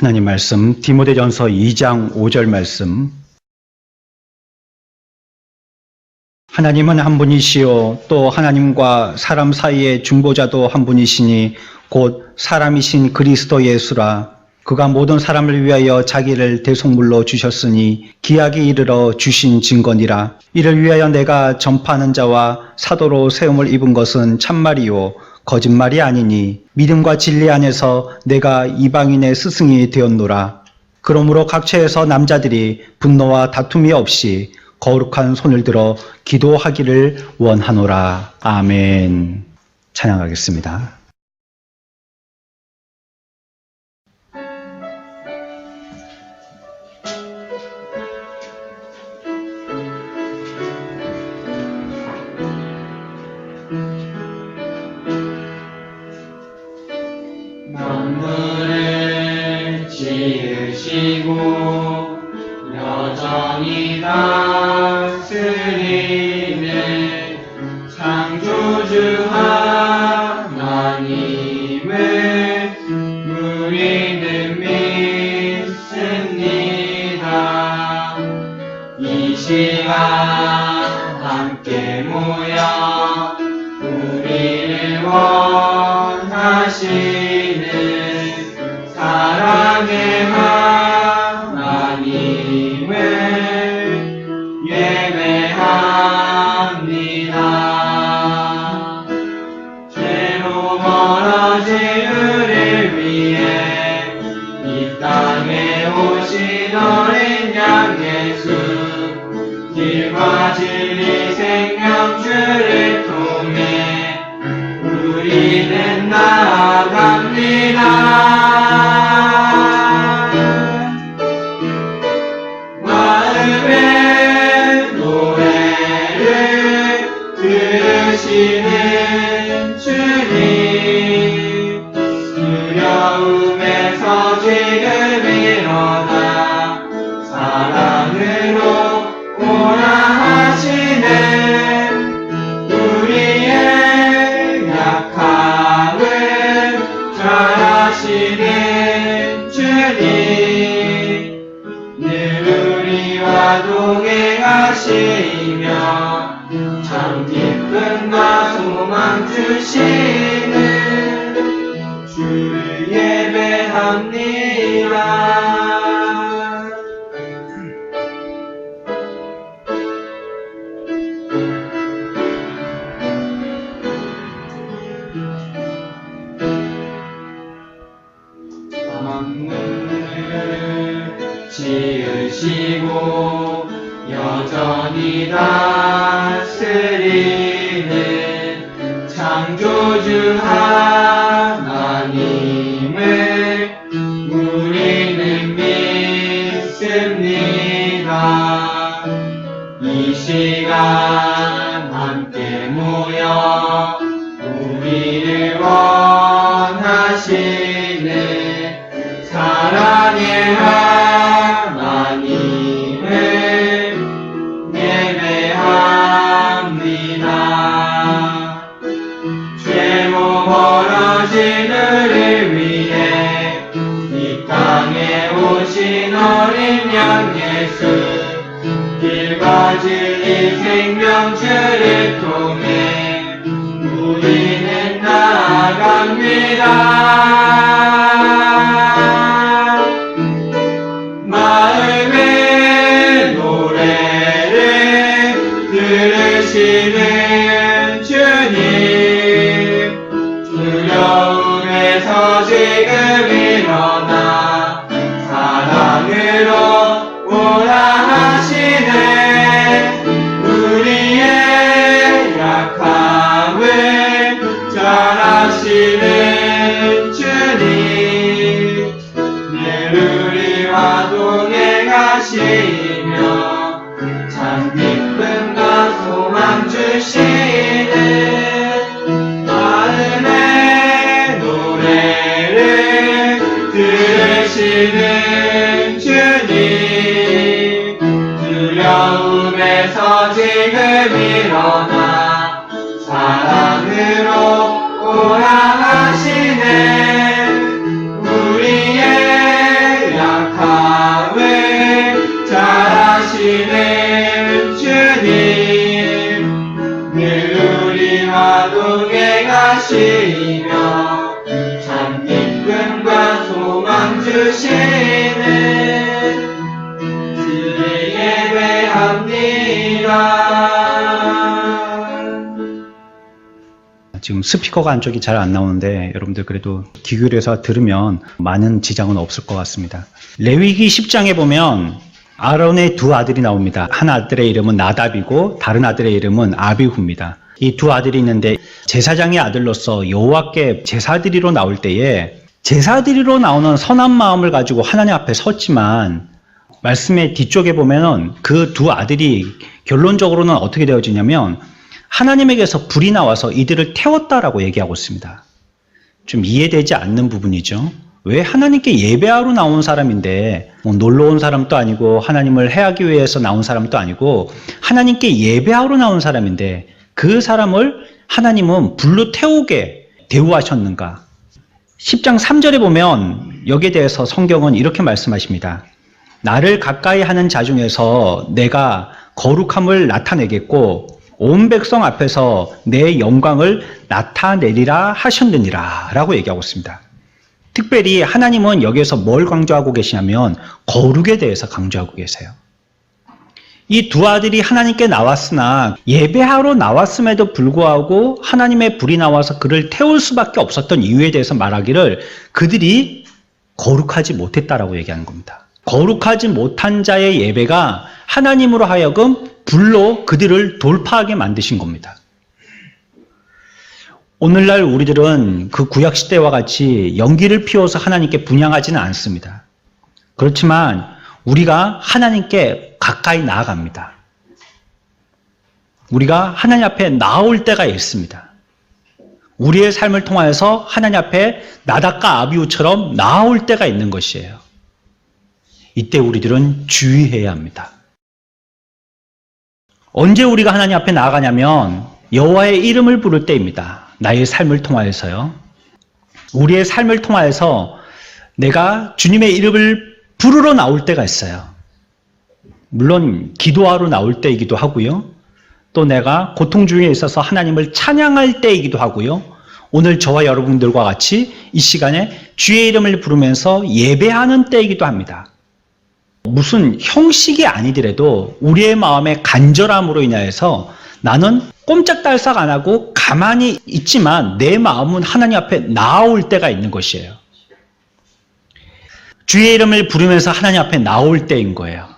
하나님 말씀 디모데전서 2장 5절 말씀. 하나님은 한 분이시요 또 하나님과 사람 사이의 중보자도 한 분이시니 곧 사람이신 그리스도 예수라. 그가 모든 사람을 위하여 자기를 대속물로 주셨으니 기약이 이르러 주신 증거니라. 이를 위하여 내가 전파하는 자와 사도로 세움을 입은 것은 참말이요 거짓말이 아니니 믿음과 진리 안에서 내가 이방인의 스승이 되었노라. 그러므로 각처에서 남자들이 분노와 다툼이 없이 거룩한 손을 들어 기도하기를 원하노라. 아멘. 찬양하겠습니다. 만물을 지으시고 여전히 다스리는 창조주 하나님을 우리는 믿습니다. 이 시간 함께 모여 우리를 원하시는 사랑의 하나님을 예배합니다. 죄로 멀어진 우리를 위해 이 땅에 오신 어린 양 예수, 길과 진리 생명주를 통해 우리는 나아갑니다. 마음의 노래를 들으시는 주님, 두려움에서 지금 일어나 사랑으로 오라 하시는 우리의 약함을 잘하시는 주님, 늘 우리와 동행하시며 참 기쁨과 소망 주시는 주를 예배합니다. 만물을 지으시고 여전히 다스리는 창조주 하나님을 우리는 믿습니다. 이 시간 함께 모여 우리를 원하시는 사랑의 하나님을 예배합니다. 죄로 멀어진 우리를 위해 이 땅에 오신 어린 양 예수, 길과 진리 생명주를 통해 우리는 나아갑니다. 마음의 노래를 들으시는 주님, 두려움에서 지금 일어나 사랑으로 오라 하시는 우리의 약함을 잘하시는 주님, 늘 우리와 동행하시며 참 기쁨과 소망 주시는 마음의 노래를 들으시는 주님, 두려움에서 지금 일어나 사랑으로 오라 하시네 우리의 소망 주시는 주를 예배합니다. 지금 스피커가 안쪽이 잘 안 나오는데 여러분들 그래도 귀 기울여서 들으면 많은 지장은 없을 것 같습니다. 레위기 10장에 보면 아론의 두 아들이 나옵니다. 한 아들의 이름은 나답이고 다른 아들의 이름은 아비후입니다. 이 두 아들이 있는데 제사장의 아들로서 여호와께 제사드리러 나올 때에 제사드리러 나오는 선한 마음을 가지고 하나님 앞에 섰지만 말씀의 뒤쪽에 보면은 그 두 아들이 결론적으로는 어떻게 되어지냐면 하나님에게서 불이 나와서 이들을 태웠다라고 얘기하고 있습니다. 좀 이해되지 않는 부분이죠. 왜 하나님께 예배하러 나온 사람인데 뭐 놀러 온 사람도 아니고 하나님을 해하기 위해서 나온 사람도 아니고 하나님께 예배하러 나온 사람인데 그 사람을 하나님은 불로 태우게 대우하셨는가? 10장 3절에 보면 여기에 대해서 성경은 이렇게 말씀하십니다. 나를 가까이 하는 자 중에서 내가 거룩함을 나타내겠고 온 백성 앞에서 내 영광을 나타내리라 하셨느니라 라고 얘기하고 있습니다. 특별히 하나님은 여기에서 뭘 강조하고 계시냐면 거룩에 대해서 강조하고 계세요. 이 두 아들이 하나님께 나왔으나 예배하러 나왔음에도 불구하고 하나님의 불이 나와서 그를 태울 수밖에 없었던 이유에 대해서 말하기를 그들이 거룩하지 못했다라고 얘기하는 겁니다. 거룩하지 못한 자의 예배가 하나님으로 하여금 불로 그들을 돌파하게 만드신 겁니다. 오늘날 우리들은 그 구약시대와 같이 연기를 피워서 하나님께 분향하지는 않습니다. 그렇지만 우리가 하나님께 가까이 나아갑니다. 우리가 하나님 앞에 나올 때가 있습니다. 우리의 삶을 통하여서 하나님 앞에 나답과 아비후처럼 나올 때가 있는 것이에요. 이때 우리들은 주의해야 합니다. 언제 우리가 하나님 앞에 나아가냐면 여호와의 이름을 부를 때입니다. 나의 삶을 통하여서요. 우리의 삶을 통하여서 내가 주님의 이름을 부르러 나올 때가 있어요. 물론 기도하러 나올 때이기도 하고요. 또 내가 고통 중에 있어서 하나님을 찬양할 때이기도 하고요. 오늘 저와 여러분들과 같이 이 시간에 주의 이름을 부르면서 예배하는 때이기도 합니다. 무슨 형식이 아니더라도 우리의 마음의 간절함으로 인하여서 나는 꼼짝달싹 안 하고 가만히 있지만 내 마음은 하나님 앞에 나올 때가 있는 것이에요. 주의 이름을 부르면서 하나님 앞에 나올 때인 거예요.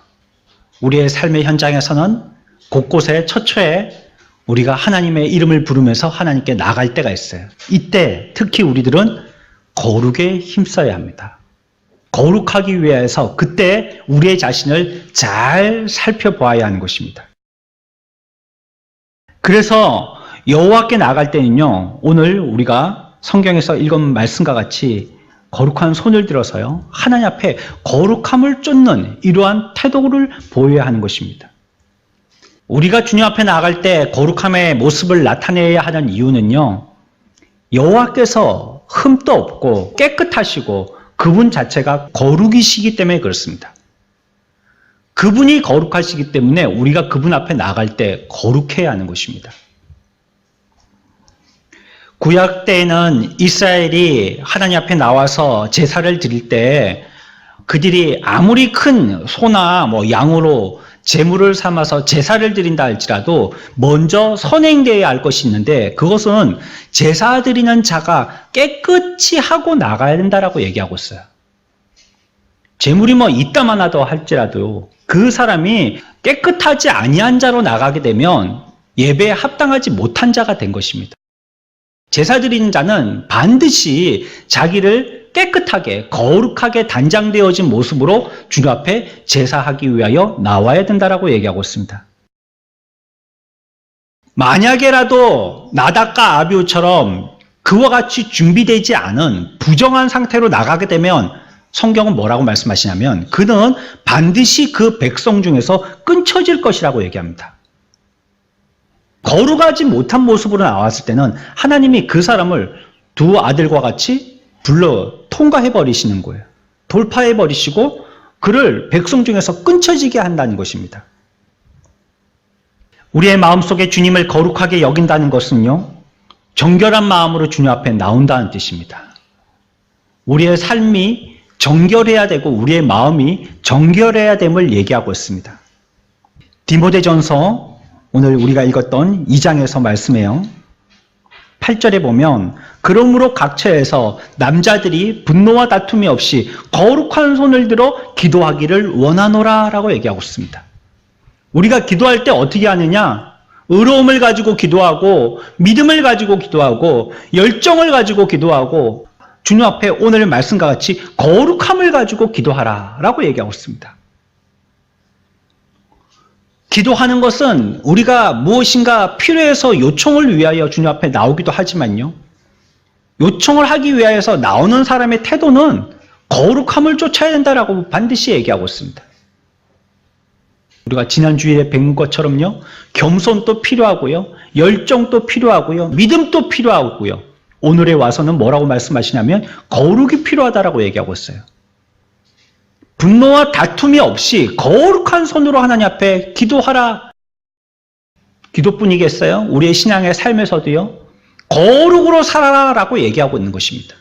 우리의 삶의 현장에서는 곳곳에 처처에 우리가 하나님의 이름을 부르면서 하나님께 나갈 때가 있어요. 이때 특히 우리들은 거룩에 힘써야 합니다. 거룩하기 위해서 그때 우리의 자신을 잘 살펴보아야 하는 것입니다. 그래서 여호와께 나갈 때는요, 오늘 우리가 성경에서 읽은 말씀과 같이 거룩한 손을 들어서요, 하나님 앞에 거룩함을 쫓는 이러한 태도를 보여야 하는 것입니다. 우리가 주님 앞에 나갈 때 거룩함의 모습을 나타내야 하는 이유는요, 여호와께서 흠도 없고 깨끗하시고 그분 자체가 거룩이시기 때문에 그렇습니다. 그분이 거룩하시기 때문에 우리가 그분 앞에 나갈 때 거룩해야 하는 것입니다. 구약 때에는 이스라엘이 하나님 앞에 나와서 제사를 드릴 때 그들이 아무리 큰 소나 양으로 제물을 삼아서 제사를 드린다 할지라도 먼저 선행되어야 할 것이 있는데 그것은 제사 드리는 자가 깨끗이 하고 나가야 된다라고 얘기하고 있어요. 제물이 이따만하다 할지라도 그 사람이 깨끗하지 아니한 자로 나가게 되면 예배에 합당하지 못한 자가 된 것입니다. 제사 드리는 자는 반드시 자기를 깨끗하게 거룩하게 단장되어진 모습으로 주님 앞에 제사하기 위하여 나와야 된다라고 얘기하고 있습니다. 만약에라도 나답과 아비후처럼 그와 같이 준비되지 않은 부정한 상태로 나가게 되면 성경은 뭐라고 말씀하시냐면 그는 반드시 그 백성 중에서 끊쳐질 것이라고 얘기합니다. 거룩하지 못한 모습으로 나왔을 때는 하나님이 그 사람을 두 아들과 같이 불러 통과해 버리시는 거예요. 돌파해 버리시고 그를 백성 중에서 끊쳐지게 한다는 것입니다. 우리의 마음속에 주님을 거룩하게 여긴다는 것은요, 정결한 마음으로 주님 앞에 나온다는 뜻입니다. 우리의 삶이 정결해야 되고 우리의 마음이 정결해야 됨을 얘기하고 있습니다. 디모데전서 오늘 우리가 읽었던 2장에서 말씀해요. 8절에 보면 그러므로 각처에서 남자들이 분노와 다툼이 없이 거룩한 손을 들어 기도하기를 원하노라 라고 얘기하고 있습니다. 우리가 기도할 때 어떻게 하느냐? 의로움을 가지고 기도하고 믿음을 가지고 기도하고 열정을 가지고 기도하고 주님 앞에 오늘 말씀과 같이 거룩함을 가지고 기도하라 라고 얘기하고 있습니다. 기도하는 것은 우리가 무엇인가 필요해서 요청을 위하여 주님 앞에 나오기도 하지만요. 요청을 하기 위하여서 나오는 사람의 태도는 거룩함을 쫓아야 된다라고 반드시 얘기하고 있습니다. 우리가 지난 주일에 배운 것처럼요. 겸손도 필요하고요. 열정도 필요하고요. 믿음도 필요하고요. 오늘에 와서는 뭐라고 말씀하시냐면 거룩이 필요하다라고 얘기하고 있어요. 분노와 다툼이 없이 거룩한 손으로 하나님 앞에 기도하라. 기도뿐이겠어요? 우리의 신앙의 삶에서도요. 거룩으로 살아라라고 얘기하고 있는 것입니다.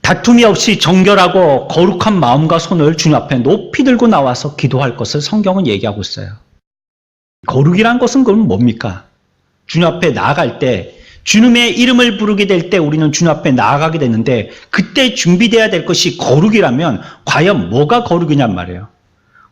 다툼이 없이 정결하고 거룩한 마음과 손을 주님 앞에 높이 들고 나와서 기도할 것을 성경은 얘기하고 있어요. 거룩이란 것은 그럼 뭡니까? 주님 앞에 나아갈 때 주님의 이름을 부르게 될 때 우리는 주님 앞에 나아가게 되는데 그때 준비되어야 될 것이 거룩이라면 과연 뭐가 거룩이냔 말이에요.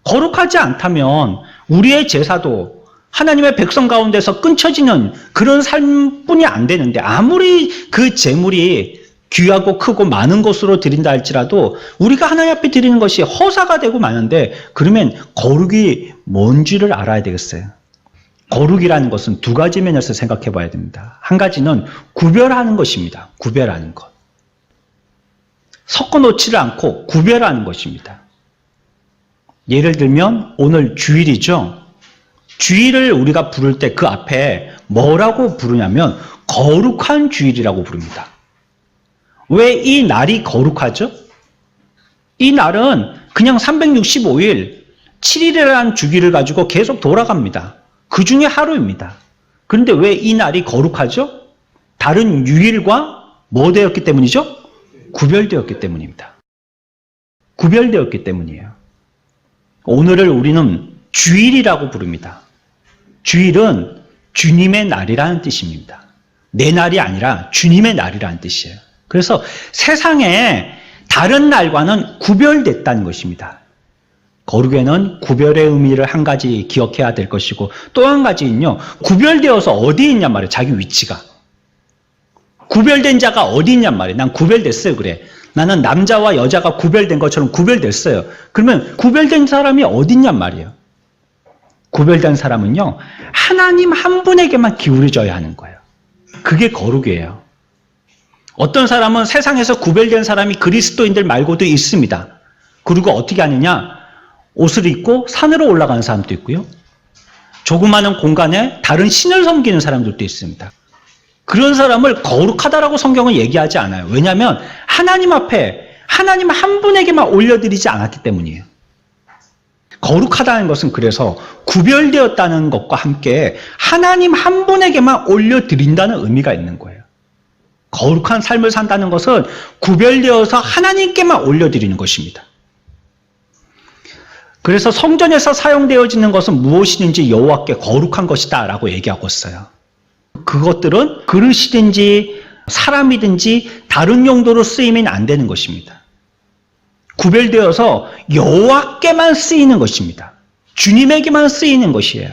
거룩하지 않다면 우리의 제사도 하나님의 백성 가운데서 끊쳐지는 그런 삶뿐이 안 되는데 아무리 그 제물이 귀하고 크고 많은 것으로 드린다 할지라도 우리가 하나님 앞에 드리는 것이 허사가 되고 마는데 그러면 거룩이 뭔지를 알아야 되겠어요. 거룩이라는 것은 두 가지 면에서 생각해 봐야 됩니다. 한 가지는 구별하는 것입니다. 구별하는 것. 섞어 놓지를 않고 구별하는 것입니다. 예를 들면 오늘 주일이죠. 주일을 우리가 부를 때 그 앞에 뭐라고 부르냐면 거룩한 주일이라고 부릅니다. 왜 이 날이 거룩하죠? 이 날은 그냥 365일 7일이라는 주기를 가지고 계속 돌아갑니다. 그 중에 하루입니다. 그런데 왜 이 날이 거룩하죠? 다른 유일과 뭐 되었기 때문이죠? 구별되었기 때문입니다. 구별되었기 때문이에요. 오늘을 우리는 주일이라고 부릅니다. 주일은 주님의 날이라는 뜻입니다. 내 날이 아니라 주님의 날이라는 뜻이에요. 그래서 세상에 다른 날과는 구별됐다는 것입니다. 거룩에는 구별의 의미를 한 가지 기억해야 될 것이고 또 한 가지는요. 구별되어서 어디에 있냔 말이에요. 자기 위치가. 구별된 자가 어디 있냔 말이에요. 난 구별됐어요. 그래. 나는 남자와 여자가 구별된 것처럼 구별됐어요. 그러면 구별된 사람이 어디 있냔 말이에요. 구별된 사람은요. 하나님 한 분에게만 기울여져야 하는 거예요. 그게 거룩이에요. 어떤 사람은 세상에서 구별된 사람이 그리스도인들 말고도 있습니다. 그리고 어떻게 하느냐? 옷을 입고 산으로 올라가는 사람도 있고요. 조그마한 공간에 다른 신을 섬기는 사람들도 있습니다. 그런 사람을 거룩하다라고 성경은 얘기하지 않아요. 왜냐하면 하나님 앞에 하나님 한 분에게만 올려드리지 않았기 때문이에요. 거룩하다는 것은 그래서 구별되었다는 것과 함께 하나님 한 분에게만 올려드린다는 의미가 있는 거예요. 거룩한 삶을 산다는 것은 구별되어서 하나님께만 올려드리는 것입니다. 그래서 성전에서 사용되어지는 것은 무엇이든지 여호와께 거룩한 것이다 라고 얘기하고 있어요. 그것들은 그릇이든지 사람이든지 다른 용도로 쓰이면 안 되는 것입니다. 구별되어서 여호와께만 쓰이는 것입니다. 주님에게만 쓰이는 것이에요.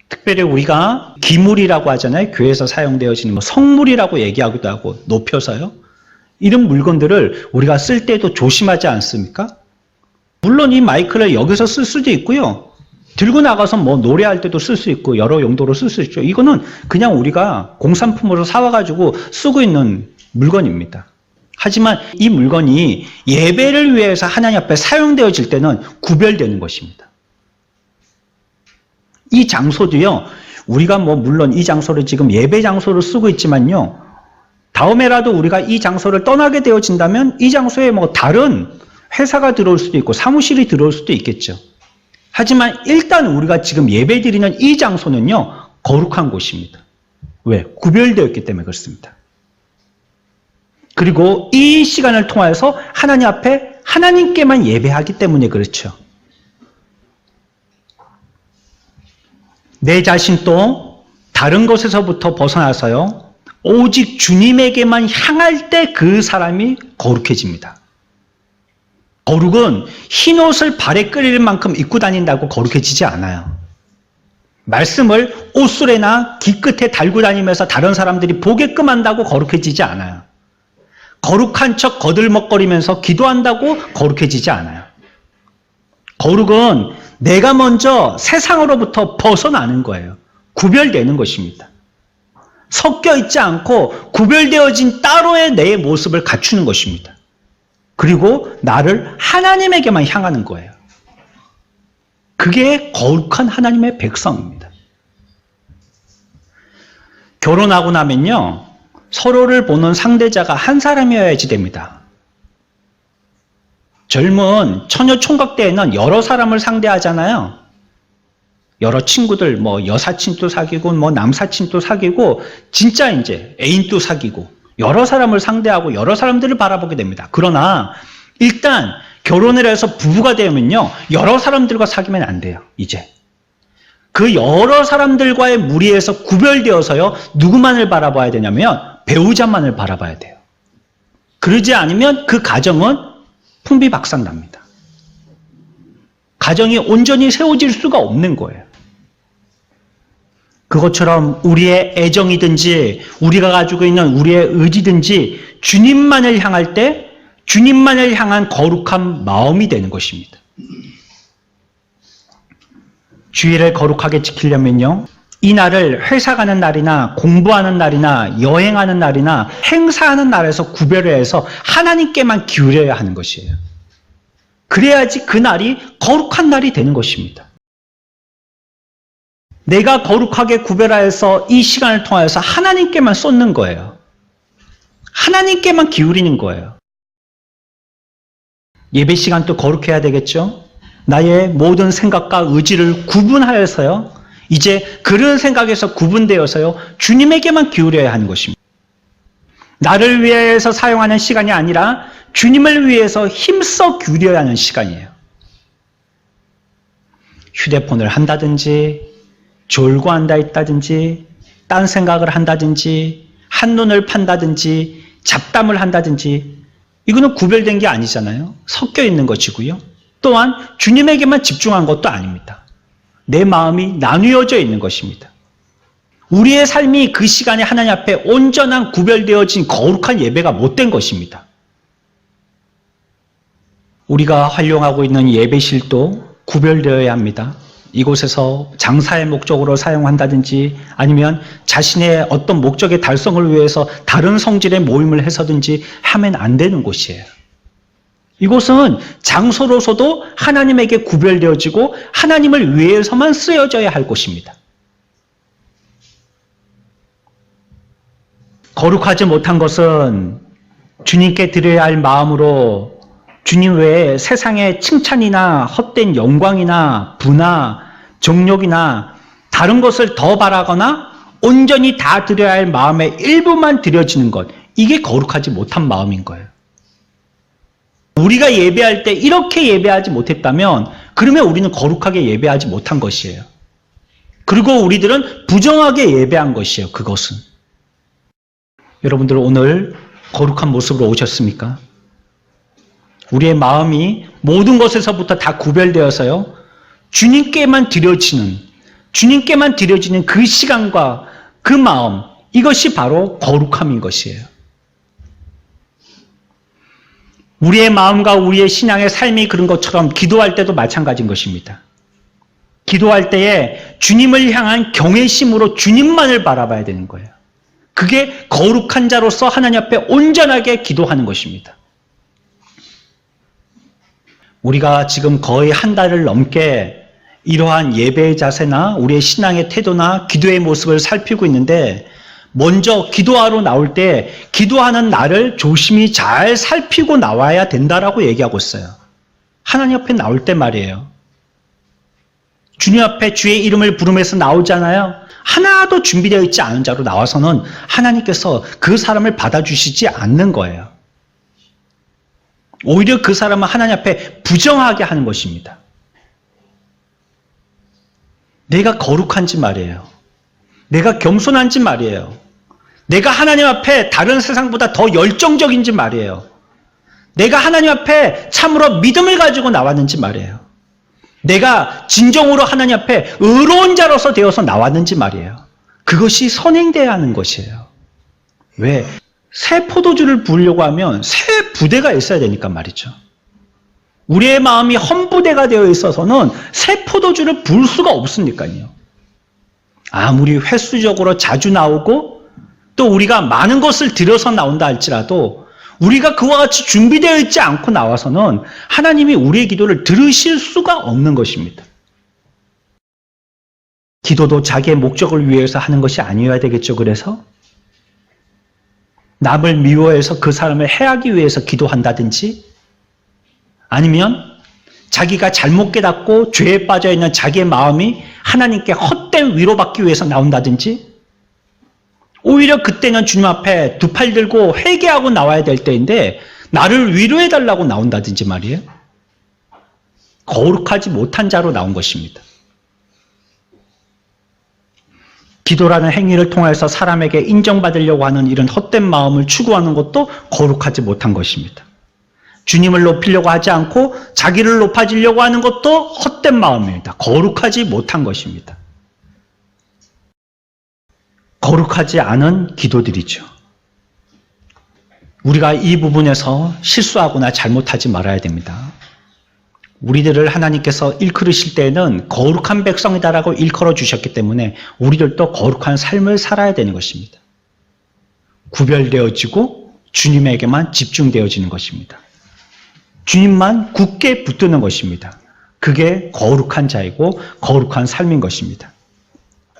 특별히 우리가 기물이라고 하잖아요. 교회에서 사용되어지는 성물이라고 얘기하기도 하고 높여서요. 이런 물건들을 우리가 쓸 때도 조심하지 않습니까? 물론 이 마이크를 여기서 쓸 수도 있고요. 들고 나가서 노래할 때도 쓸 수 있고 여러 용도로 쓸 수 있죠. 이거는 그냥 우리가 공산품으로 사와가지고 쓰고 있는 물건입니다. 하지만 이 물건이 예배를 위해서 하나님 앞에 사용되어질 때는 구별되는 것입니다. 이 장소도요. 우리가 물론 이 장소를 지금 예배 장소로 쓰고 있지만요. 다음에라도 우리가 이 장소를 떠나게 되어진다면 이 장소에 다른 회사가 들어올 수도 있고 사무실이 들어올 수도 있겠죠. 하지만 일단 우리가 지금 예배드리는 이 장소는요. 거룩한 곳입니다. 왜? 구별되었기 때문에 그렇습니다. 그리고 이 시간을 통하여서 하나님 앞에 하나님께만 예배하기 때문에 그렇죠. 내 자신도 다른 것에서부터 벗어나서요, 오직 주님에게만 향할 때 그 사람이 거룩해집니다. 거룩은 흰 옷을 발에 끌릴 만큼 입고 다닌다고 거룩해지지 않아요. 말씀을 옷수레나 길 끝에 달고 다니면서 다른 사람들이 보게끔 한다고 거룩해지지 않아요. 거룩한 척 거들먹거리면서 기도한다고 거룩해지지 않아요. 거룩은 내가 먼저 세상으로부터 벗어나는 거예요. 구별되는 것입니다. 섞여 있지 않고 구별되어진 따로의 내 모습을 갖추는 것입니다. 그리고 나를 하나님에게만 향하는 거예요. 그게 거룩한 하나님의 백성입니다. 결혼하고 나면요, 서로를 보는 상대자가 한 사람이어야지 됩니다. 젊은 처녀 총각 때에는 여러 사람을 상대하잖아요. 여러 친구들, 여사친도 사귀고, 남사친도 사귀고, 진짜 이제 애인도 사귀고, 여러 사람을 상대하고 여러 사람들을 바라보게 됩니다. 그러나 일단 결혼을 해서 부부가 되면요, 여러 사람들과 사귀면 안 돼요. 이제 그 여러 사람들과의 무리에서 구별되어서요, 누구만을 바라봐야 되냐면 배우자만을 바라봐야 돼요. 그러지 않으면 그 가정은 풍비박산납니다. 가정이 온전히 세워질 수가 없는 거예요. 그것처럼 우리의 애정이든지 우리가 가지고 있는 우리의 의지든지 주님만을 향할 때 주님만을 향한 거룩한 마음이 되는 것입니다. 주일을 거룩하게 지키려면요, 이 날을 회사 가는 날이나 공부하는 날이나 여행하는 날이나 행사하는 날에서 구별을 해서 하나님께만 기울여야 하는 것이에요. 그래야지 그 날이 거룩한 날이 되는 것입니다. 내가 거룩하게 구별하여서 이 시간을 통하여서 하나님께만 쏟는 거예요. 하나님께만 기울이는 거예요. 예배 시간도 거룩해야 되겠죠? 나의 모든 생각과 의지를 구분하여서요, 이제 그런 생각에서 구분되어서요, 주님에게만 기울여야 하는 것입니다. 나를 위해서 사용하는 시간이 아니라 주님을 위해서 힘써 기울여야 하는 시간이에요. 휴대폰을 한다든지, 졸고 앉아 있다든지, 딴 생각을 한다든지, 한눈을 판다든지, 잡담을 한다든지, 이거는 구별된 게 아니잖아요. 섞여 있는 것이고요. 또한 주님에게만 집중한 것도 아닙니다. 내 마음이 나뉘어져 있는 것입니다. 우리의 삶이 그 시간에 하나님 앞에 온전한 구별되어진 거룩한 예배가 못된 것입니다. 우리가 활용하고 있는 예배실도 구별되어야 합니다. 이곳에서 장사의 목적으로 사용한다든지 아니면 자신의 어떤 목적의 달성을 위해서 다른 성질의 모임을 해서든지 하면 안 되는 곳이에요. 이곳은 장소로서도 하나님에게 구별되어지고 하나님을 위해서만 쓰여져야 할 곳입니다. 거룩하지 못한 것은 주님께 드려야 할 마음으로 주님 외에 세상의 칭찬이나 헛된 영광이나 부나 정욕이나 다른 것을 더 바라거나 온전히 다 드려야 할 마음의 일부만 드려지는 것, 이게 거룩하지 못한 마음인 거예요. 우리가 예배할 때 이렇게 예배하지 못했다면 그러면 우리는 거룩하게 예배하지 못한 것이에요. 그리고 우리들은 부정하게 예배한 것이에요. 그것은. 여러분들 오늘 거룩한 모습으로 오셨습니까? 우리의 마음이 모든 것에서부터 다 구별되어서요, 주님께만 드려지는 그 시간과 그 마음, 이것이 바로 거룩함인 것이에요. 우리의 마음과 우리의 신앙의 삶이 그런 것처럼 기도할 때도 마찬가지인 것입니다. 기도할 때에 주님을 향한 경외심으로 주님만을 바라봐야 되는 거예요. 그게 거룩한 자로서 하나님 앞에 온전하게 기도하는 것입니다. 우리가 지금 거의 한 달을 넘게 이러한 예배의 자세나 우리의 신앙의 태도나 기도의 모습을 살피고 있는데, 먼저 기도하러 나올 때 기도하는 나를 조심히 잘 살피고 나와야 된다라고 얘기하고 있어요. 하나님 앞에 나올 때 말이에요. 주님 앞에 주의 이름을 부르면서 나오잖아요. 하나도 준비되어 있지 않은 자로 나와서는 하나님께서 그 사람을 받아주시지 않는 거예요. 오히려 그 사람은 하나님 앞에 부정하게 하는 것입니다. 내가 거룩한지 말이에요. 내가 겸손한지 말이에요. 내가 하나님 앞에 다른 세상보다 더 열정적인지 말이에요. 내가 하나님 앞에 참으로 믿음을 가지고 나왔는지 말이에요. 내가 진정으로 하나님 앞에 의로운 자로서 되어서 나왔는지 말이에요. 그것이 선행돼야 하는 것이에요. 왜? 새 포도주를 부으려고 하면 새 부대가 있어야 되니까 말이죠. 우리의 마음이 험부대가 되어 있어서는 새 포도주를 부을 수가 없으니까요. 아무리 횟수적으로 자주 나오고 또 우리가 많은 것을 들여서 나온다 할지라도 우리가 그와 같이 준비되어 있지 않고 나와서는 하나님이 우리의 기도를 들으실 수가 없는 것입니다. 기도도 자기의 목적을 위해서 하는 것이 아니어야 되겠죠. 그래서 남을 미워해서 그 사람을 해하기 위해서 기도한다든지 아니면 자기가 잘못 깨닫고 죄에 빠져있는 자기의 마음이 하나님께 헛된 위로받기 위해서 나온다든지 오히려 그때는 주님 앞에 두 팔 들고 회개하고 나와야 될 때인데 나를 위로해달라고 나온다든지 말이에요. 거룩하지 못한 자로 나온 것입니다. 기도라는 행위를 통해서 사람에게 인정받으려고 하는 이런 헛된 마음을 추구하는 것도 거룩하지 못한 것입니다. 주님을 높이려고 하지 않고 자기를 높아지려고 하는 것도 헛된 마음입니다. 거룩하지 못한 것입니다. 거룩하지 않은 기도들이죠. 우리가 이 부분에서 실수하거나 잘못하지 말아야 됩니다. 우리들을 하나님께서 일컬으실 때에는 거룩한 백성이다라고 일컬어 주셨기 때문에 우리들도 거룩한 삶을 살아야 되는 것입니다. 구별되어지고 주님에게만 집중되어지는 것입니다. 주님만 굳게 붙드는 것입니다. 그게 거룩한 자이고 거룩한 삶인 것입니다.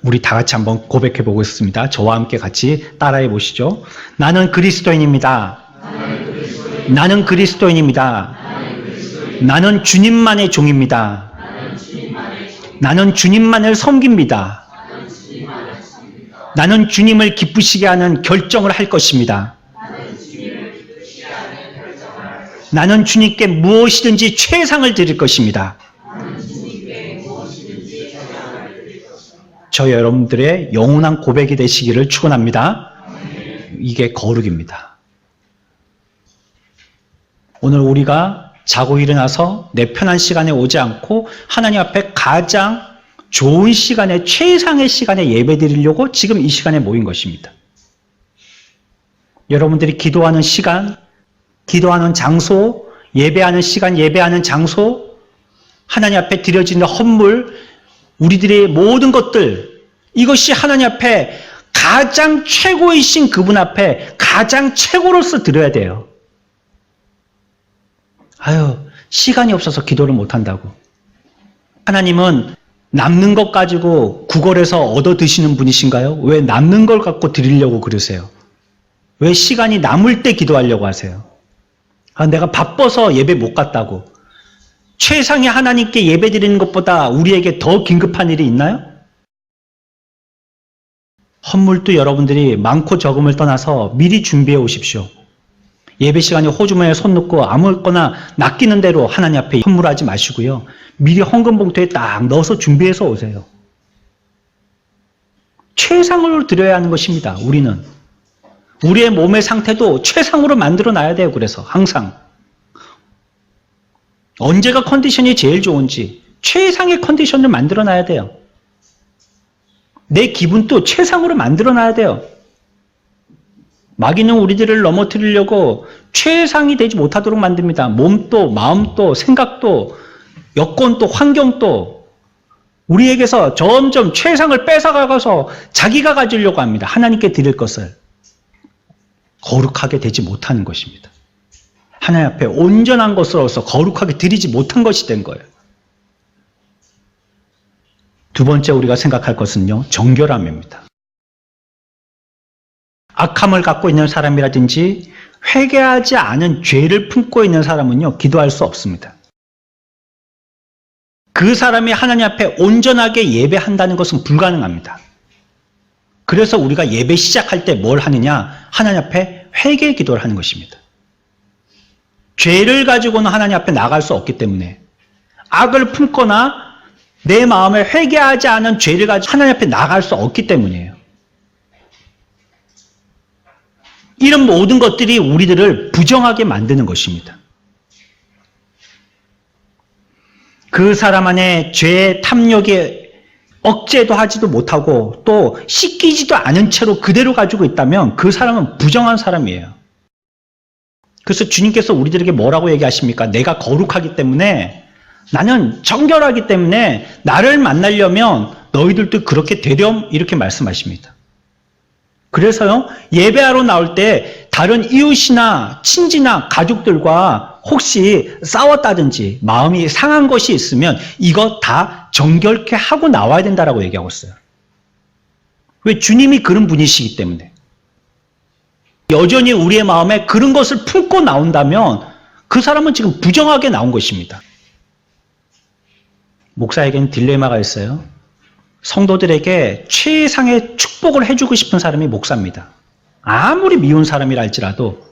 우리 다 같이 한번 고백해 보겠습니다. 저와 함께 같이 따라해 보시죠. 나는 그리스도인입니다. 나는 그리스도인입니다. 나는 주님만의 종입니다. 나는 주님만을 섬깁니다. 나는 주님을 기쁘시게 하는 결정을 할 것입니다. 나는 주님께 무엇이든지 최상을 드릴 것입니다. 저 여러분들의 영원한 고백이 되시기를 축원합니다. 이게 거룩입니다. 오늘 우리가 자고 일어나서 내 편한 시간에 오지 않고 하나님 앞에 가장 좋은 시간에 최상의 시간에 예배 드리려고 지금 이 시간에 모인 것입니다. 여러분들이 기도하는 시간, 기도하는 장소, 예배하는 시간, 예배하는 장소, 하나님 앞에 드려지는 헌물, 우리들의 모든 것들, 이것이 하나님 앞에 가장 최고이신 그분 앞에 가장 최고로서 드려야 돼요. 시간이 없어서 기도를 못한다고. 하나님은 남는 것 가지고 구걸해서 얻어 드시는 분이신가요? 왜 남는 걸 갖고 드리려고 그러세요? 왜 시간이 남을 때 기도하려고 하세요? 내가 바빠서 예배 못 갔다고. 최상의 하나님께 예배 드리는 것보다 우리에게 더 긴급한 일이 있나요? 헌물도 여러분들이 많고 적음을 떠나서 미리 준비해 오십시오. 예배 시간에 호주머니에 손 넣고 아무거나 낚이는 대로 하나님 앞에 헌물하지 마시고요. 미리 헌금 봉투에 딱 넣어서 준비해서 오세요. 최상으로 드려야 하는 것입니다. 우리는. 우리의 몸의 상태도 최상으로 만들어 놔야 돼요. 그래서 항상. 언제가 컨디션이 제일 좋은지 최상의 컨디션을 만들어 놔야 돼요. 내 기분도 최상으로 만들어 놔야 돼요. 마귀는 우리들을 넘어뜨리려고 최상이 되지 못하도록 만듭니다. 몸도 마음도 생각도 여건도 환경도 우리에게서 점점 최상을 뺏어가서 자기가 가지려고 합니다. 하나님께 드릴 것을. 거룩하게 되지 못하는 것입니다. 하나님 앞에 온전한 것으로서 거룩하게 드리지 못한 것이 된 거예요. 두 번째 우리가 생각할 것은요, 정결함입니다. 악함을 갖고 있는 사람이라든지 회개하지 않은 죄를 품고 있는 사람은요, 기도할 수 없습니다. 그 사람이 하나님 앞에 온전하게 예배한다는 것은 불가능합니다. 그래서 우리가 예배 시작할 때 뭘 하느냐? 하나님 앞에 회개 기도를 하는 것입니다. 죄를 가지고는 하나님 앞에 나갈 수 없기 때문에 악을 품거나 내 마음에 회개하지 않은 죄를 가지고 하나님 앞에 나갈 수 없기 때문이에요. 이런 모든 것들이 우리들을 부정하게 만드는 것입니다. 그 사람 안에 죄의 탐욕에 억제도 하지도 못하고 또 씻기지도 않은 채로 그대로 가지고 있다면 그 사람은 부정한 사람이에요. 그래서 주님께서 우리들에게 뭐라고 얘기하십니까? 내가 거룩하기 때문에 나는 정결하기 때문에 나를 만나려면 너희들도 그렇게 되렴 이렇게 말씀하십니다. 그래서요, 예배하러 나올 때 다른 이웃이나 친지나 가족들과 혹시 싸웠다든지 마음이 상한 것이 있으면 이거 다 정결케 하고 나와야 된다라고 얘기하고 있어요. 왜? 주님이 그런 분이시기 때문에. 여전히 우리의 마음에 그런 것을 품고 나온다면 그 사람은 지금 부정하게 나온 것입니다. 목사에게는 딜레마가 있어요. 성도들에게 최상의 축복을 해주고 싶은 사람이 목사입니다. 아무리 미운 사람이라 할지라도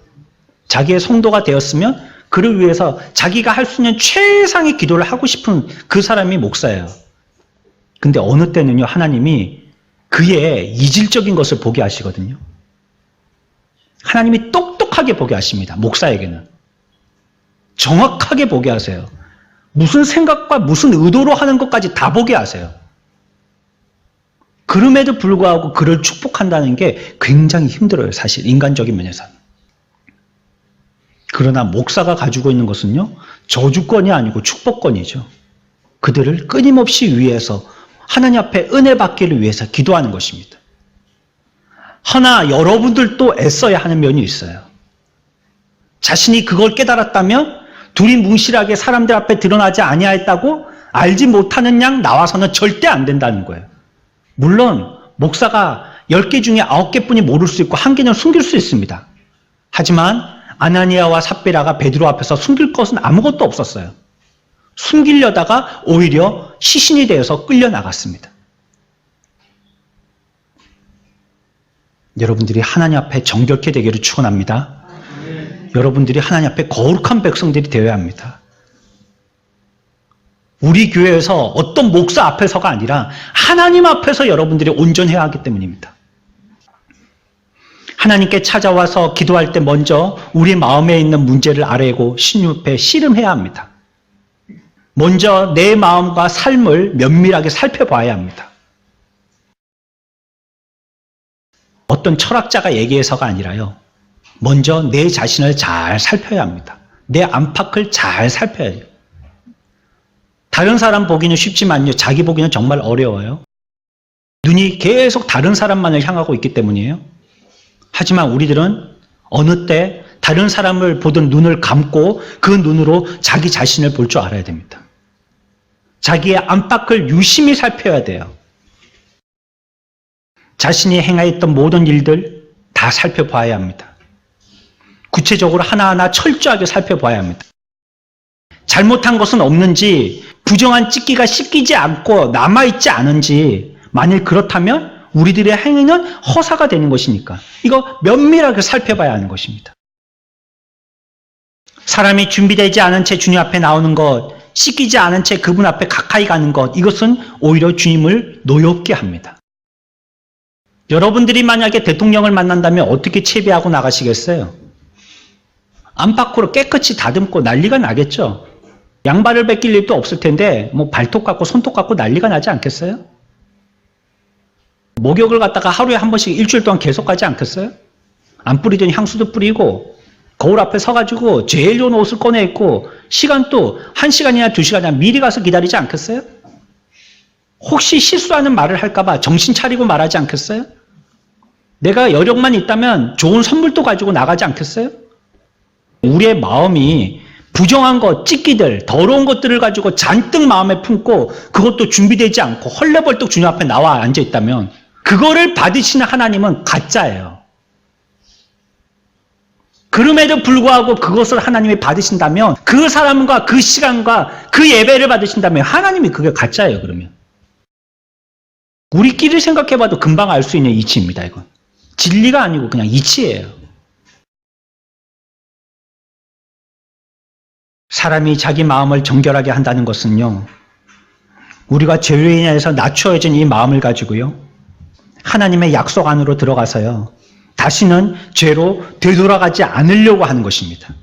자기의 성도가 되었으면 그를 위해서 자기가 할 수 있는 최상의 기도를 하고 싶은 그 사람이 목사예요. 근데 어느 때는요, 하나님이 그의 이질적인 것을 보게 하시거든요. 하나님이 똑똑하게 보게 하십니다. 목사에게는. 정확하게 보게 하세요. 무슨 생각과 무슨 의도로 하는 것까지 다 보게 하세요. 그럼에도 불구하고 그를 축복한다는 게 굉장히 힘들어요. 사실 인간적인 면에서는. 그러나 목사가 가지고 있는 것은요, 저주권이 아니고 축복권이죠. 그들을 끊임없이 위해서 하나님 앞에 은혜 받기를 위해서 기도하는 것입니다. 허나 여러분들도 애써야 하는 면이 있어요. 자신이 그걸 깨달았다면 둘이 뭉실하게 사람들 앞에 드러나지 아니하였다고 알지 못하는 양 나와서는 절대 안 된다는 거예요. 물론 목사가 10개 중에 9개뿐이 모를 수 있고 1개는 숨길 수 있습니다. 하지만 아나니아와 삽비라가 베드로 앞에서 숨길 것은 아무것도 없었어요. 숨기려다가 오히려 시신이 되어서 끌려나갔습니다. 여러분들이 하나님 앞에 정결케 되기를 축원합니다. 여러분들이 하나님 앞에 거룩한 백성들이 되어야 합니다. 우리 교회에서 어떤 목사 앞에서가 아니라 하나님 앞에서 여러분들이 온전해야 하기 때문입니다. 하나님께 찾아와서 기도할 때 먼저 우리 마음에 있는 문제를 아뢰고 신유 앞에 씨름해야 합니다. 먼저 내 마음과 삶을 면밀하게 살펴봐야 합니다. 어떤 철학자가 얘기해서가 아니라요. 먼저 내 자신을 잘 살펴야 합니다. 내 안팎을 잘 살펴야 해요. 다른 사람 보기는 쉽지만요. 자기 보기는 정말 어려워요. 눈이 계속 다른 사람만을 향하고 있기 때문이에요. 하지만 우리들은 어느 때 다른 사람을 보던 눈을 감고 그 눈으로 자기 자신을 볼 줄 알아야 됩니다. 자기의 안팎을 유심히 살펴야 돼요. 자신이 행하였던 모든 일들 다 살펴봐야 합니다. 구체적으로 하나하나 철저하게 살펴봐야 합니다. 잘못한 것은 없는지, 부정한 찌기가 씻기지 않고 남아있지 않은지, 만일 그렇다면 우리들의 행위는 허사가 되는 것이니까 이거 면밀하게 살펴봐야 하는 것입니다. 사람이 준비되지 않은 채 주님 앞에 나오는 것, 씻기지 않은 채 그분 앞에 가까이 가는 것, 이것은 오히려 주님을 노엽게 합니다. 여러분들이 만약에 대통령을 만난다면 어떻게 채비하고 나가시겠어요? 안팎으로 깨끗이 다듬고 난리가 나겠죠. 양발을 벗길 일도 없을 텐데 뭐 발톱 갖고 손톱 갖고 난리가 나지 않겠어요? 목욕을 갖다가 하루에 한 번씩 일주일 동안 계속 가지 않겠어요? 안 뿌리던 향수도 뿌리고 거울 앞에 서가지고 제일 좋은 옷을 꺼내 입고 시간도 1시간이나 2시간이나 미리 가서 기다리지 않겠어요? 혹시 실수하는 말을 할까봐 정신 차리고 말하지 않겠어요? 내가 여력만 있다면 좋은 선물도 가지고 나가지 않겠어요? 우리의 마음이 부정한 것, 찌끼들, 더러운 것들을 가지고 잔뜩 마음에 품고 그것도 준비되지 않고 헐레벌떡 주님 앞에 나와 앉아있다면 그거를 받으시는 하나님은 가짜예요. 그럼에도 불구하고 그것을 하나님이 받으신다면 그 사람과 그 시간과 그 예배를 받으신다면 하나님이 그게 가짜예요. 그러면 우리끼리 생각해봐도 금방 알 수 있는 이치입니다. 이건 진리가 아니고 그냥 이치예요. 사람이 자기 마음을 정결하게 한다는 것은요, 우리가 죄로 인해서 낮추어진 이 마음을 가지고요, 하나님의 약속 안으로 들어가서요, 다시는 죄로 되돌아가지 않으려고 하는 것입니다.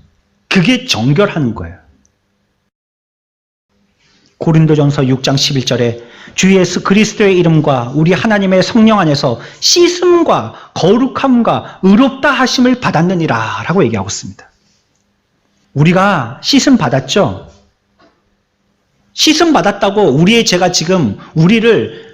그게 정결하는 거예요. 고린도전서 6장 11절에 주 예수 그리스도의 이름과 우리 하나님의 성령 안에서 씻음과 거룩함과 의롭다 하심을 받았느니라 라고 얘기하고 있습니다. 우리가 씻음 받았죠? 씻음 받았다고 우리의 죄가 지금 우리를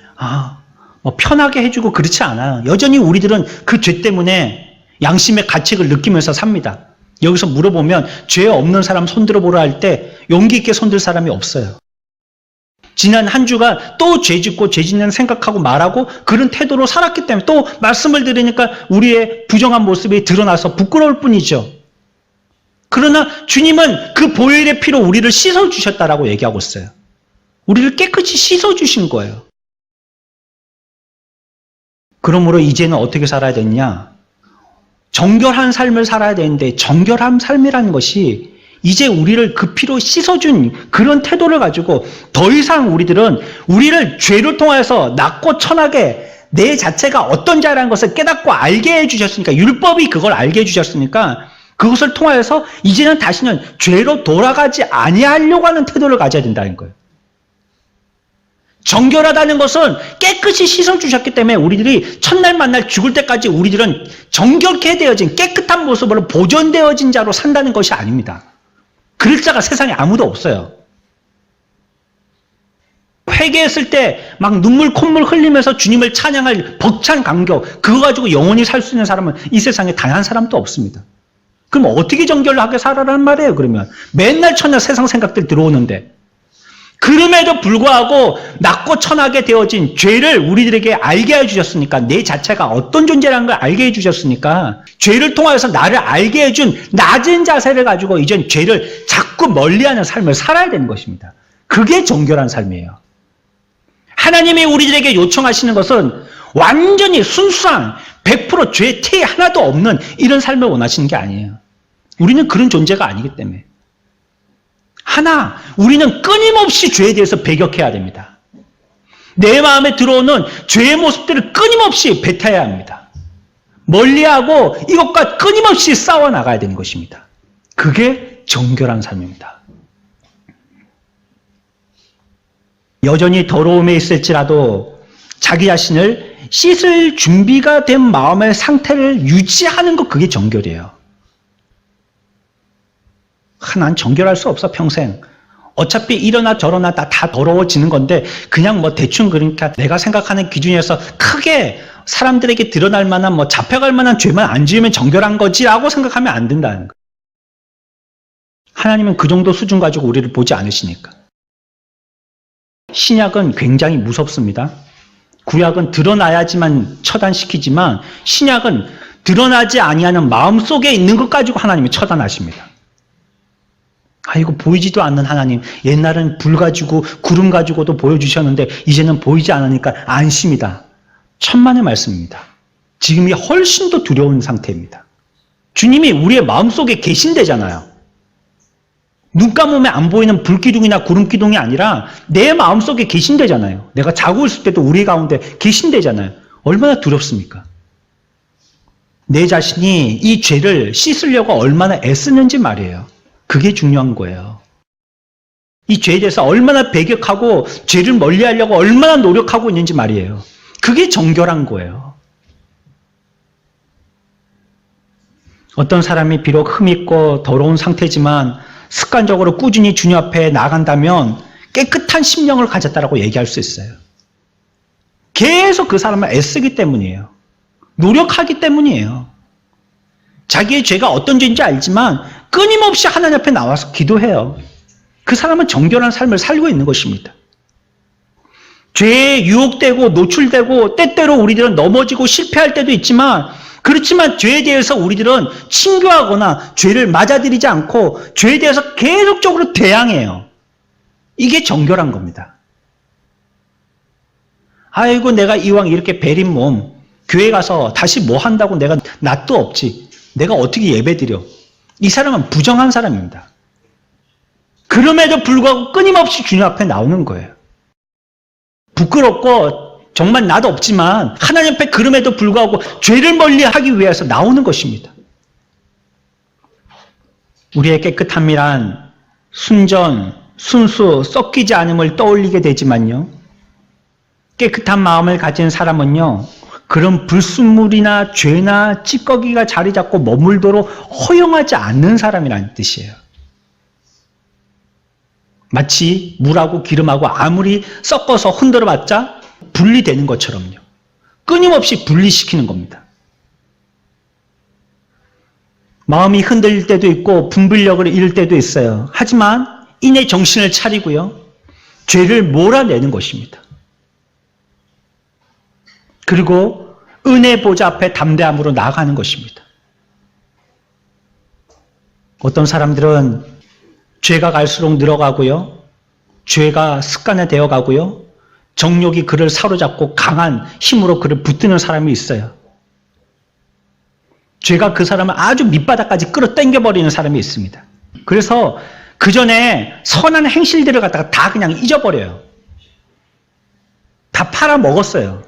편하게 해주고 그렇지 않아요. 여전히 우리들은 그 죄 때문에 양심의 가책을 느끼면서 삽니다. 여기서 물어보면 죄 없는 사람 손들어 보라 할 때 용기 있게 손들 사람이 없어요. 지난 한 주가 또 죄 짓고 죄 짓는 생각하고 말하고 그런 태도로 살았기 때문에 또 말씀을 들으니까 우리의 부정한 모습이 드러나서 부끄러울 뿐이죠. 그러나 주님은 그 보혈의 피로 우리를 씻어주셨다라고 얘기하고 있어요. 우리를 깨끗이 씻어주신 거예요. 그러므로 이제는 어떻게 살아야 되느냐? 정결한 삶을 살아야 되는데 정결한 삶이라는 것이 이제 우리를 그 피로 씻어준 그런 태도를 가지고 더 이상 우리들은 우리를 죄를 통해서 낮고 천하게 내 자체가 어떤 자라는 것을 깨닫고 알게 해주셨으니까, 율법이 그걸 알게 해주셨으니까 그것을 통하여서 이제는 다시는 죄로 돌아가지 아니하려고 하는 태도를 가져야 된다는 거예요. 정결하다는 것은 깨끗이 씻어주셨기 때문에 우리들이 첫날 만날 죽을 때까지 우리들은 정결케 되어진 깨끗한 모습으로 보존되어진 자로 산다는 것이 아닙니다. 그럴 자가 세상에 아무도 없어요. 회개했을 때 막 눈물 콧물 흘리면서 주님을 찬양할 벅찬 감격, 그거 가지고 영원히 살 수 있는 사람은 이 세상에 단 한 사람도 없습니다. 그럼 어떻게 정결하게 살아라는 말이에요, 그러면? 맨날 첫날 세상 생각들 들어오는데. 그럼에도 불구하고 낮고 천하게 되어진 죄를 우리들에게 알게 해주셨으니까, 내 자체가 어떤 존재라는 걸 알게 해주셨으니까 죄를 통해서 나를 알게 해준 낮은 자세를 가지고 이젠 죄를 자꾸 멀리하는 삶을 살아야 되는 것입니다. 그게 정결한 삶이에요. 하나님이 우리들에게 요청하시는 것은 완전히 순수한 100% 죄 티 하나도 없는 이런 삶을 원하시는 게 아니에요. 우리는 그런 존재가 아니기 때문에. 하나, 우리는 끊임없이 죄에 대해서 배격해야 됩니다. 내 마음에 들어오는 죄의 모습들을 끊임없이 뱉어야 합니다. 멀리하고 이것과 끊임없이 싸워나가야 되는 것입니다. 그게 정결한 삶입니다. 여전히 더러움에 있을지라도 자기 자신을 씻을 준비가 된 마음의 상태를 유지하는 것, 그게 정결이에요. 난 정결할 수 없어 평생. 어차피 이러나 저러나 다 더러워지는 건데 그냥 대충, 그러니까 내가 생각하는 기준에서 크게 사람들에게 드러날 만한 잡혀갈 만한 죄만 안 지으면 정결한 거지라고 생각하면 안 된다는 거예요. 하나님은 그 정도 수준 가지고 우리를 보지 않으시니까. 신약은 굉장히 무섭습니다. 구약은 드러나야지만 처단시키지만 신약은 드러나지 아니하는 마음속에 있는 것 가지고 하나님이 처단하십니다. 이거 보이지도 않는 하나님, 옛날은 불 가지고 구름 가지고도 보여주셨는데 이제는 보이지 않으니까 안심이다. 천만의 말씀입니다. 지금이 훨씬 더 두려운 상태입니다. 주님이 우리의 마음속에 계신대잖아요. 눈 감으면 안 보이는 불기둥이나 구름기둥이 아니라 내 마음속에 계신대잖아요. 내가 자고 있을 때도 우리 가운데 계신대잖아요. 얼마나 두렵습니까? 내 자신이 이 죄를 씻으려고 얼마나 애쓰는지 말이에요. 그게 중요한 거예요. 이 죄에 대해서 얼마나 배격하고 죄를 멀리하려고 얼마나 노력하고 있는지 말이에요. 그게 정결한 거예요. 어떤 사람이 비록 흠있고 더러운 상태지만 습관적으로 꾸준히 주님 앞에 나간다면 깨끗한 심령을 가졌다라고 얘기할 수 있어요. 계속 그 사람을 애쓰기 때문이에요. 노력하기 때문이에요. 자기의 죄가 어떤 죄인지 알지만 끊임없이 하나님 앞에 나와서 기도해요. 그 사람은 정결한 삶을 살고 있는 것입니다. 죄에 유혹되고 노출되고 때때로 우리들은 넘어지고 실패할 때도 있지만, 그렇지만 죄에 대해서 우리들은 친교하거나 죄를 맞아들이지 않고 죄에 대해서 계속적으로 대항해요. 이게 정결한 겁니다. 아이고 내가 이왕 이렇게 베린 몸 교회 가서 다시 뭐 한다고 내가 낯도 없지. 내가 어떻게 예배드려. 이 사람은 부정한 사람입니다. 그럼에도 불구하고 끊임없이 주님 앞에 나오는 거예요. 부끄럽고 정말 나도 없지만 하나님 앞에 그럼에도 불구하고 죄를 멀리하기 위해서 나오는 것입니다. 우리의 깨끗함이란 순전, 순수, 썩기지 않음을 떠올리게 되지만요. 깨끗한 마음을 가진 사람은요. 그런 불순물이나 죄나 찌꺼기가 자리 잡고 머물도록 허용하지 않는 사람이라는 뜻이에요. 마치 물하고 기름하고 아무리 섞어서 흔들어봤자 분리되는 것처럼요. 끊임없이 분리시키는 겁니다. 마음이 흔들릴 때도 있고 분별력을 잃을 때도 있어요. 하지만 이내 정신을 차리고요. 죄를 몰아내는 것입니다. 그리고 은혜 보좌 앞에 담대함으로 나아가는 것입니다. 어떤 사람들은 죄가 갈수록 늘어가고요. 죄가 습관에 되어가고요. 정욕이 그를 사로잡고 강한 힘으로 그를 붙드는 사람이 있어요. 죄가 그 사람을 아주 밑바닥까지 끌어당겨버리는 사람이 있습니다. 그래서 그 전에 선한 행실들을 갖다가 다 그냥 잊어버려요. 다 팔아먹었어요.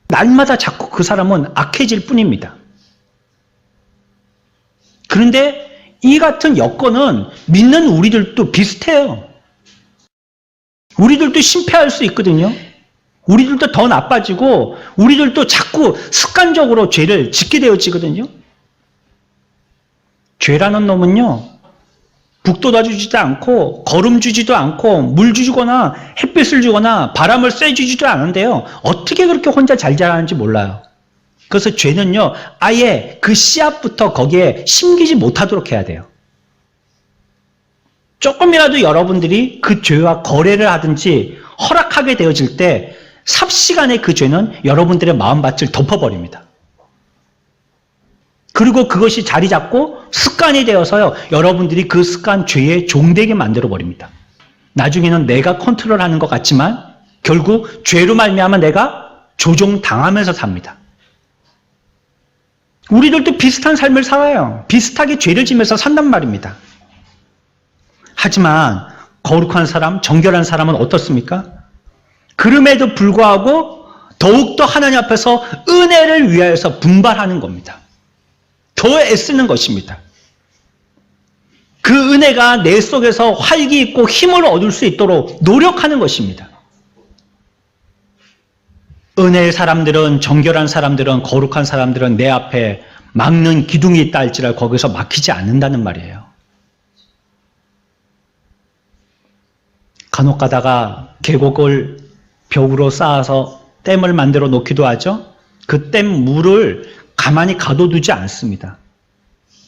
날마다 자꾸 그 사람은 악해질 뿐입니다. 그런데 이 같은 여건은 믿는 우리들도 비슷해요. 우리들도 실패할 수 있거든요. 우리들도 더 나빠지고 우리들도 자꾸 습관적으로 죄를 짓게 되어지거든요. 죄라는 놈은요. 북돋아 주지도 않고 거름 주지도 않고 물 주거나 햇빛을 주거나 바람을 쐬주지도 않은데요. 어떻게 그렇게 혼자 잘 자라는지 몰라요. 그래서 죄는요. 아예 그 씨앗부터 거기에 심기지 못하도록 해야 돼요. 조금이라도 여러분들이 그 죄와 거래를 하든지 허락하게 되어질 때 삽시간에 그 죄는 여러분들의 마음밭을 덮어버립니다. 그리고 그것이 자리 잡고 습관이 되어서요. 여러분들이 그 습관 죄의 종되게 만들어버립니다. 나중에는 내가 컨트롤하는 것 같지만 결국 죄로 말미암아 내가 조종당하면서 삽니다. 우리들도 비슷한 삶을 살아요. 비슷하게 죄를 지면서 산단 말입니다. 하지만 거룩한 사람, 정결한 사람은 어떻습니까? 그럼에도 불구하고 더욱더 하나님 앞에서 은혜를 위하여서 분발하는 겁니다. 더 애쓰는 것입니다. 그 은혜가 내 속에서 활기 있고 힘을 얻을 수 있도록 노력하는 것입니다. 은혜의 사람들은, 정결한 사람들은, 거룩한 사람들은 내 앞에 막는 기둥이 있다 할지라도 거기서 막히지 않는다는 말이에요. 간혹 가다가 계곡을 벽으로 쌓아서 댐을 만들어 놓기도 하죠. 그 댐 물을 가만히 가둬두지 않습니다.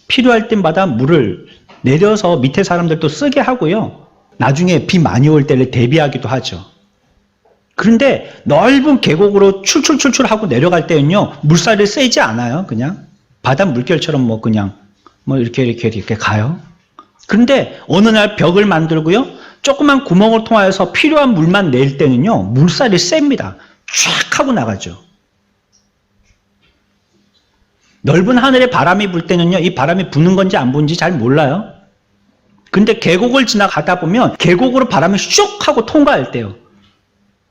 필요할 때마다 물을 내려서 밑에 사람들도 쓰게 하고요. 나중에 비 많이 올 때를 대비하기도 하죠. 그런데 넓은 계곡으로 출출출출 하고 내려갈 때는요. 물살이 세지 않아요. 그냥 바다 물결처럼 그냥 이렇게 가요. 그런데 어느 날 벽을 만들고요. 조그만 구멍을 통하여서 필요한 물만 낼 때는요. 물살이 셉니다. 쫙 하고 나가죠. 넓은 하늘에 바람이 불 때는요. 이 바람이 부는 건지 안 부는지 잘 몰라요. 근데 계곡을 지나가다 보면 계곡으로 바람이 슉 하고 통과할 때요.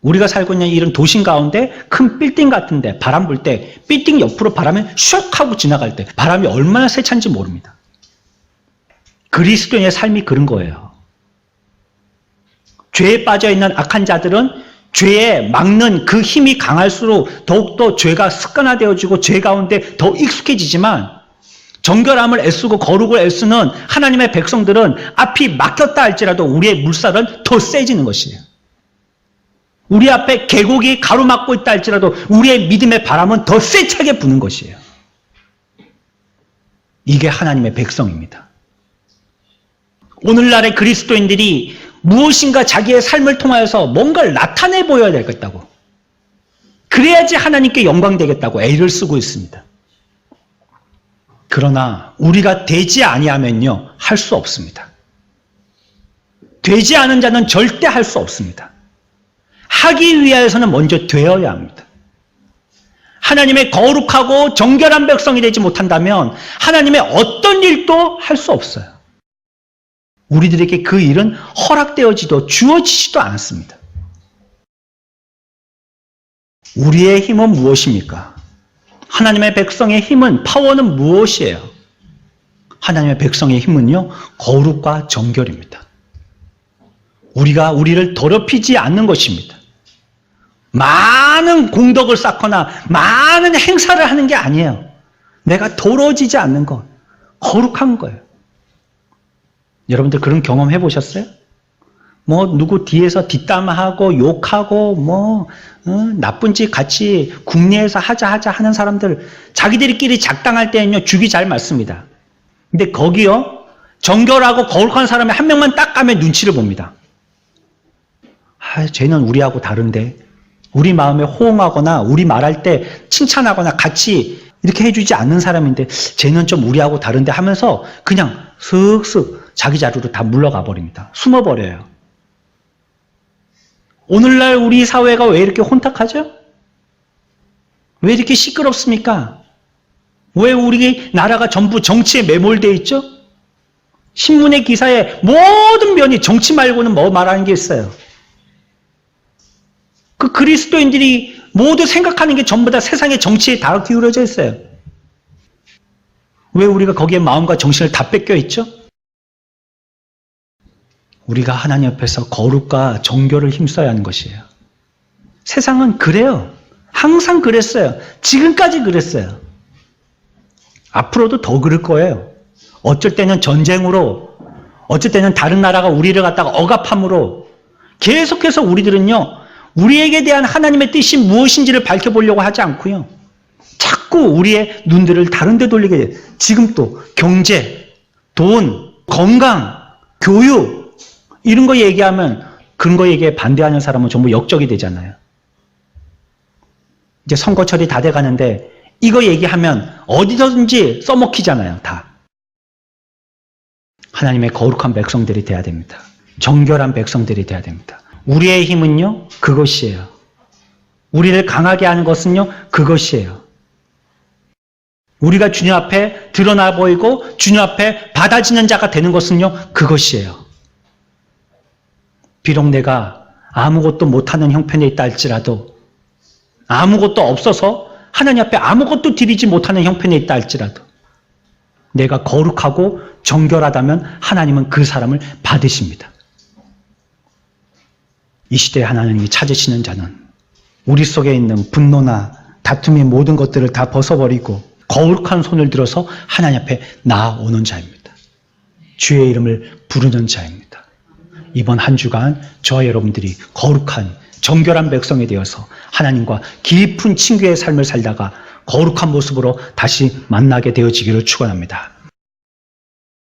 우리가 살고 있는 이런 도심 가운데 큰 빌딩 같은데 바람 불 때 빌딩 옆으로 바람이 슉 하고 지나갈 때 바람이 얼마나 세찬지 모릅니다. 그리스도인의 삶이 그런 거예요. 죄에 빠져있는 악한 자들은 죄에 막는 그 힘이 강할수록 더욱더 죄가 습관화되어지고 죄 가운데 더 익숙해지지만 정결함을 애쓰고 거룩을 애쓰는 하나님의 백성들은 앞이 막혔다 할지라도 우리의 물살은 더 세지는 것이에요. 우리 앞에 계곡이 가로막고 있다 할지라도 우리의 믿음의 바람은 더 세차게 부는 것이에요. 이게 하나님의 백성입니다. 오늘날의 그리스도인들이 무엇인가 자기의 삶을 통하여서 뭔가를 나타내 보여야 되겠다고, 그래야지 하나님께 영광 되겠다고 애를 쓰고 있습니다. 그러나 우리가 되지 아니하면요 할 수 없습니다. 되지 않은 자는 절대 할 수 없습니다. 하기 위하여서는 먼저 되어야 합니다. 하나님의 거룩하고 정결한 백성이 되지 못한다면 하나님의 어떤 일도 할 수 없어요. 우리들에게 그 일은 허락되어지도 주어지지도 않았습니다. 우리의 힘은 무엇입니까? 하나님의 백성의 힘은, 파워는 무엇이에요? 하나님의 백성의 힘은요, 거룩과 정결입니다. 우리가 우리를 더럽히지 않는 것입니다. 많은 공덕을 쌓거나 많은 행사를 하는 게 아니에요. 내가 더러워지지 않는 것, 거룩한 거예요. 여러분들 그런 경험 해보셨어요? 누구 뒤에서 뒷담하고 욕하고 나쁜 짓 같이 국내에서 하자 하는 사람들, 자기들끼리 작당할 때는요, 죽이 잘 맞습니다. 근데 거기요, 정결하고 거룩한 사람이 한 명만 딱 가면 눈치를 봅니다. 쟤는 우리하고 다른데, 우리 마음에 호응하거나 우리 말할 때 칭찬하거나 같이 이렇게 해주지 않는 사람인데 쟤는 좀 우리하고 다른데 하면서 그냥 슥슥 자기 자리로 다 물러가 버립니다. 숨어버려요. 오늘날 우리 사회가 왜 이렇게 혼탁하죠? 왜 이렇게 시끄럽습니까? 왜 우리 나라가 전부 정치에 매몰되어 있죠? 신문의 기사에 모든 면이 정치 말고는 뭐 말하는 게 있어요? 그 그리스도인들이 모두 생각하는 게 전부 다 세상의 정치에 다 기울어져 있어요. 왜 우리가 거기에 마음과 정신을 다 뺏겨 있죠? 우리가 하나님 앞에서 거룩과 정결을 힘써야 하는 것이에요. 세상은 그래요. 항상 그랬어요. 지금까지 그랬어요. 앞으로도 더 그럴 거예요. 어쩔 때는 전쟁으로, 어쩔 때는 다른 나라가 우리를 갖다가 억압함으로 계속해서 우리들은요, 우리에게 대한 하나님의 뜻이 무엇인지를 밝혀보려고 하지 않고요. 자꾸 우리의 눈들을 다른 데 돌리게 돼요. 지금 또 경제, 돈, 건강, 교육 이런 거 얘기하면 그런 거 얘기에 반대하는 사람은 전부 역적이 되잖아요. 이제 선거철이 다 돼가는데 이거 얘기하면 어디서든지 써먹히잖아요. 다. 하나님의 거룩한 백성들이 돼야 됩니다. 정결한 백성들이 돼야 됩니다. 우리의 힘은요, 그것이에요. 우리를 강하게 하는 것은요, 그것이에요. 우리가 주님 앞에 드러나 보이고 주님 앞에 받아지는 자가 되는 것은요, 그것이에요. 비록 내가 아무것도 못하는 형편에 있다 할지라도, 아무것도 없어서 하나님 앞에 아무것도 드리지 못하는 형편에 있다 할지라도, 내가 거룩하고 정결하다면 하나님은 그 사람을 받으십니다. 이 시대에 하나님이 찾으시는 자는 우리 속에 있는 분노나 다툼의 모든 것들을 다 벗어버리고 거룩한 손을 들어서 하나님 앞에 나아오는 자입니다. 주의 이름을 부르는 자입니다. 이번 한 주간 저와 여러분들이 거룩한 정결한 백성이 되어서 하나님과 깊은 친교의 삶을 살다가 거룩한 모습으로 다시 만나게 되어지기를 축원합니다.